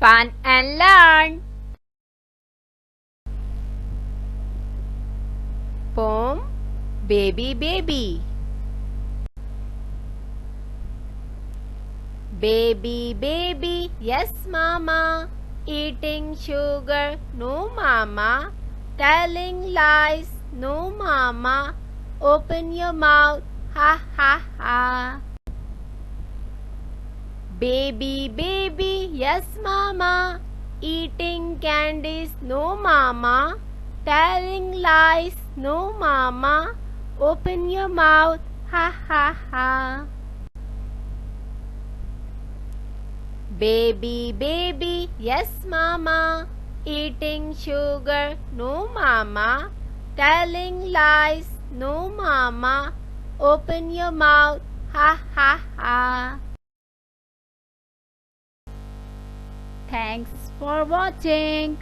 Fun and learn. Poem Baby.Baby. Baby, yes mama, eating sugar, no mama, telling lies, no mama, open your mouth, ha ha ha. Baby, yes mama, eating candies, no mama, telling lies, no mama, open your mouth, ha ha ha. Baby, yes mama, eating sugar, no mama, telling lies, no mama, open your mouth, ha ha ha. Thanks for watching.